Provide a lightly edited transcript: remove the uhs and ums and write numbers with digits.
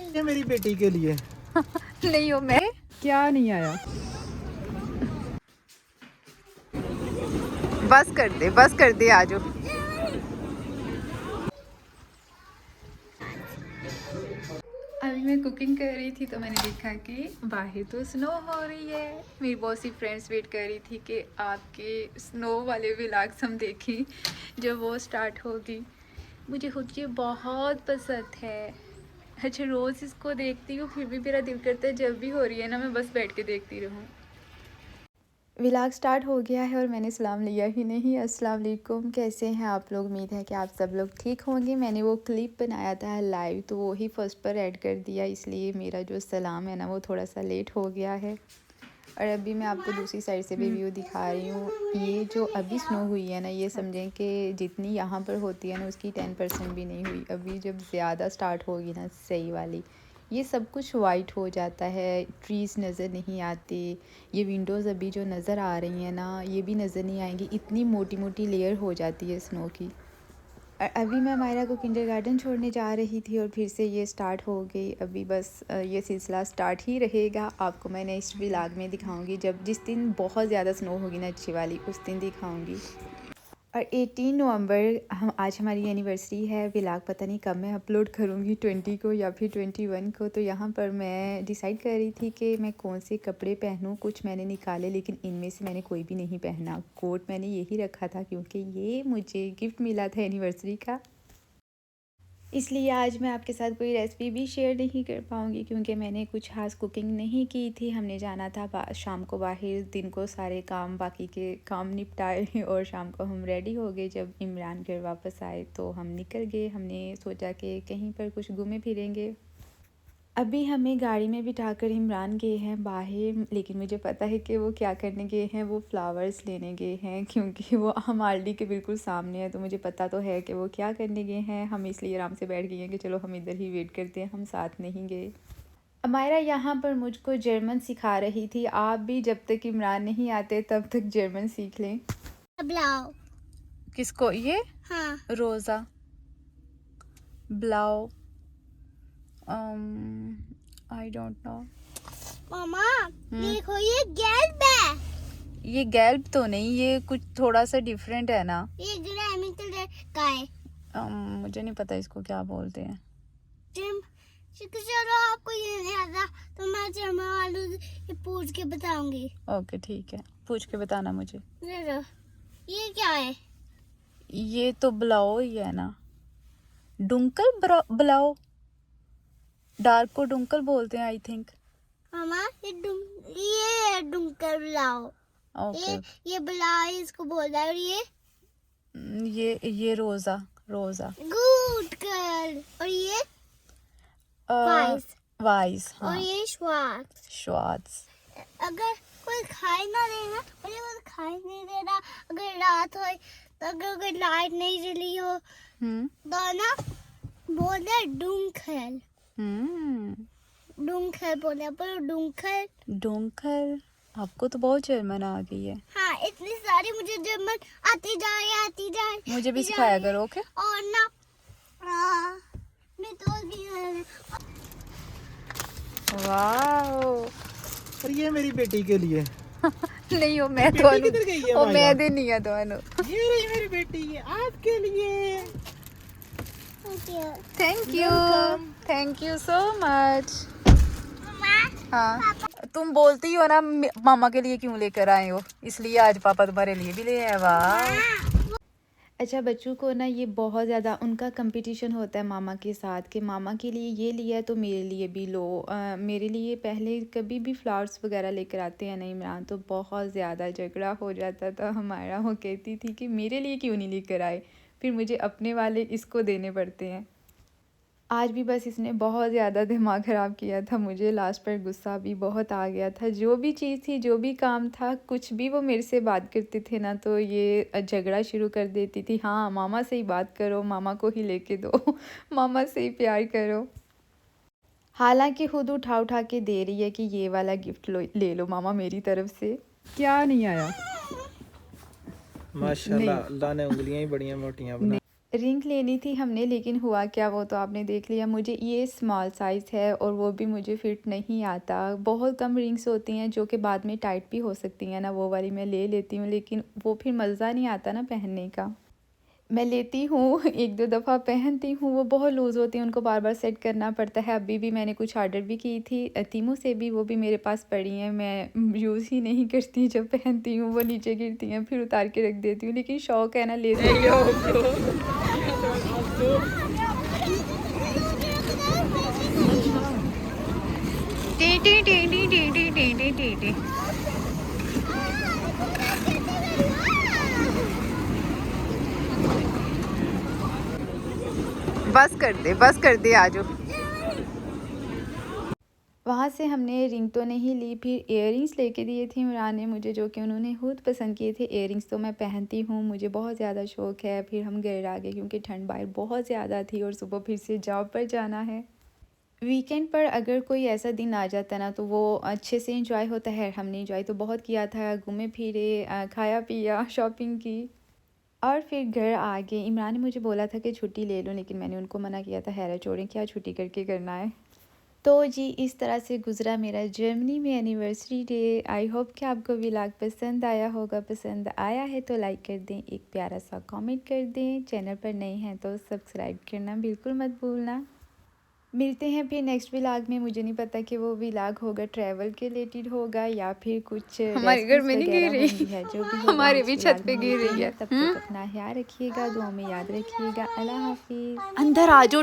ये मेरी बेटी के लिए नहीं हो मैं क्या नहीं आया। बस कर दे आजो। अभी मैं कुकिंग कर रही थी तो मैंने देखा कि बाहर तो स्नो हो रही है। मेरी बहुत सी फ्रेंड्स वेट कर रही थी कि आपके स्नो वाले व्लॉग्स हम देखें जब वो स्टार्ट होगी। मुझे खुद ये बहुत पसंद है। अच्छा रोज़ इसको देखती हूँ फिर भी मेरा दिल करता है जब भी हो रही है ना मैं बस बैठ के देखती रहूँ। व्लॉग स्टार्ट हो गया है और मैंने सलाम लिया ही नहीं। अस्सलाम वालेकुम, कैसे हैं आप लोग? उम्मीद है कि आप सब लोग ठीक होंगे। मैंने वो क्लिप बनाया था लाइव तो वो ही फर्स्ट पर ऐड कर दिया, इसलिए मेरा जो सलाम है ना वो थोड़ा सा लेट हो गया है। और अभी मैं आपको दूसरी साइड से भी व्यू दिखा रही हूँ। ये जो अभी स्नो हुई है ना ये समझें कि जितनी यहाँ पर होती है ना उसकी 10% भी नहीं हुई। अभी जब ज़्यादा स्टार्ट होगी ना सही वाली, ये सब कुछ वाइट हो जाता है, ट्रीज़ नज़र नहीं आती। ये विंडोज़ अभी जो नज़र आ रही हैं ना ये भी नज़र नहीं आएंगी, इतनी मोटी मोटी लेयर हो जाती है स्नो की। अभी मैं मायरा को किंडरगार्टन छोड़ने जा रही थी और फिर से ये स्टार्ट हो गई। अभी बस ये सिलसिला स्टार्ट ही रहेगा। आपको मैं नेक्स्ट व्लॉग में दिखाऊंगी, जब जिस दिन बहुत ज़्यादा स्नो होगी ना अच्छी वाली उस दिन दिखाऊंगी। और 18 नवंबर हम आज हमारी एनिवर्सरी है। व्लॉग पता नहीं कब मैं अपलोड करूँगी, 20 को या फिर 21 को। तो यहाँ पर मैं डिसाइड कर रही थी कि मैं कौन से कपड़े पहनूँ। कुछ मैंने निकाले लेकिन इनमें से मैंने कोई भी नहीं पहना। कोट मैंने यही रखा था क्योंकि ये मुझे गिफ्ट मिला था एनिवर्सरी का। इसलिए आज मैं आपके साथ कोई रेसिपी भी शेयर नहीं कर पाऊँगी क्योंकि मैंने कुछ खास कुकिंग नहीं की थी। हमने जाना था शाम को बाहर, दिन को सारे काम बाकी के काम निपटाए और शाम को हम रेडी हो गए। जब इमरान घर वापस आए तो हम निकल गए। हमने सोचा कि कहीं पर कुछ घूमे फिरेंगे। अभी हमें गाड़ी में बिठाकर इमरान गए हैं बाहर, लेकिन मुझे पता है कि वो क्या करने गए हैं। वो फ्लावर्स लेने गए हैं क्योंकि वो हमारे के बिल्कुल सामने है, तो मुझे पता तो है कि वो क्या करने गए हैं। हम इसलिए आराम से बैठ गए हैं कि चलो हम इधर ही वेट करते हैं, हम साथ नहीं गए। अमायरा यहाँ पर मुझको जर्मन सिखा रही थी। आप भी जब तक इमरान नहीं आते तब तक जर्मन सीख लें। ब्लाउ किसको? ये हाँ रोज़ा ब्लाउ आई डोंट नो। मामा देखो ये गैल्ब है, ये गैल्ब तो नहीं, ये कुछ थोड़ा सा डिफरेंट है ना। ये ग्रामी कलर का है। मुझे नहीं पता इसको क्या बोलते हैं। चलो आपको ये नहीं आता तो मैं जर्मन वालों से पूछ के बताऊंगी। ओके ठीक है, पूछ के बताना मुझे। ये क्या है? ये तो ब्लाओ ही है ना, डुंकल ब्लाओ, डार्क को डुंकल बोलते हैं आई थिंक। मामा ये डुंकर ब्लाउ। ओके ये ब्लाउ इसको बोलता है। और ये रोज़ा गुड गर्ल। और ये वाइस हाँ। और ये श्वार्ट्स। अगर कोई खाई ना देना, मुझे कोई खाई नहीं देना, अगर रात हो तो अगर लाइट नहीं जली हो तो ना बोले डुंखल बोले पर डुंकल। आपको तो बहुत जर्मन आ गई है। हाँ इतनी सारी मुझे जर्मन आती जाए मुझे भी सिखाया करो। ओके और ना मैं तो वाह। और ये मेरी बेटी के लिए नहीं हो मैं बेटी किधर गई है? ओ मैं दे नहीं है दोनों। ये रही मेरी बेटी, ये आपके लिए। Thank you so much. हाँ तुम बोलती हो ना मामा के लिए क्यों लेकर आए हो, इसलिए आज पापा तुम्हारे लिए भी ले आए। वाह। अच्छा बच्चों को ना ये बहुत ज़्यादा उनका कंपटीशन होता है मामा के साथ कि मामा के लिए ये लिया है तो मेरे लिए भी लो। मेरे लिए पहले कभी भी फ्लावर्स वगैरह लेकर आते हैं ना इमरान तो बहुत ज़्यादा झगड़ा हो जाता था हमारा। वो कहती थी कि मेरे लिए क्यों नहीं लेकर आए, फिर मुझे अपने वाले इसको देने पड़ते हैं। आज भी बस इसने बहुत ज़्यादा दिमाग ख़राब किया था। मुझे लास्ट पर गुस्सा भी बहुत आ गया था। जो भी चीज़ थी, जो भी काम था, कुछ भी वो मेरे से बात करते थे ना तो ये झगड़ा शुरू कर देती थी। हाँ मामा से ही बात करो, मामा को ही लेके दो मामा से ही प्यार करो। हालांकि खुद उठा के दे रही है कि ये वाला गिफ्ट ले लो मामा मेरी तरफ से। क्या नहीं आया माशाल्लाह, अल्लाह ने उंगलियां ही बड़ियां मोटियां बना। रिंग लेनी थी हमने, लेकिन हुआ क्या वो तो आपने देख लिया। मुझे ये स्मॉल साइज़ है और वो भी मुझे फिट नहीं आता। बहुत कम रिंग्स होती हैं जो कि बाद में टाइट भी हो सकती हैं ना, वो वाली मैं ले लेती हूँ, लेकिन वो फिर मज़ा नहीं आता ना पहनने का। मैं लेती हूँ, 1-2 दफ़ा पहनती हूँ, वो बहुत लूज़ होती हैं, उनको बार-बार सेट करना पड़ता है। अभी भी मैंने कुछ ऑर्डर भी की थी तीमू से भी, वो भी मेरे पास पड़ी हैं। मैं यूज़ ही नहीं करती, जब पहनती हूँ वो नीचे गिरती हैं, फिर उतार के रख देती हूँ, लेकिन शौक है ना लेती बस कर दे आजो। वहाँ से हमने रिंग तो नहीं ली, फिर इयररिंग्स लेके दिए थे इमरान ने मुझे, जो कि उन्होंने खुद पसंद किए थे। इयररिंग्स तो मैं पहनती हूँ, मुझे बहुत ज़्यादा शौक़ है। फिर हम घर आ गए क्योंकि ठंड बाहर बहुत ज़्यादा थी और सुबह फिर से जॉब पर जाना है। वीकेंड पर अगर कोई ऐसा दिन आ जाता ना तो वो अच्छे से इंजॉय होता है। हमने इंजॉय तो बहुत किया था, घूमे फिरे, खाया पिया, शॉपिंग की और फिर घर आ गए। इमरान ने मुझे बोला था कि छुट्टी ले लो, लेकिन मैंने उनको मना किया था, हैरा छोड़ें, क्या छुट्टी करके करना है। तो जी इस तरह से गुज़रा मेरा जर्मनी में एनिवर्सरी डे। आई होप कि आपको व्लॉग पसंद आया होगा। पसंद आया है तो लाइक कर दें, एक प्यारा सा कमेंट कर दें। चैनल पर नए हैं तो सब्सक्राइब करना बिल्कुल मत भूलना। मिलते हैं फिर नेक्स्ट व्लॉग में। मुझे नहीं पता कि वो व्लॉग होगा ट्रैवल के रिलेटेड होगा या फिर कुछ हमारे घर में नहीं गिर रही है, जो भी होगा हमारे भी नेक्स्ट छत व्लॉग पे में गिर मिलते रही है। हैं। तब तक अपना ख्याल रखिएगा, दुआ में याद रखिएगा। अल्लाह हाफिज़। अंदर आ जाओ।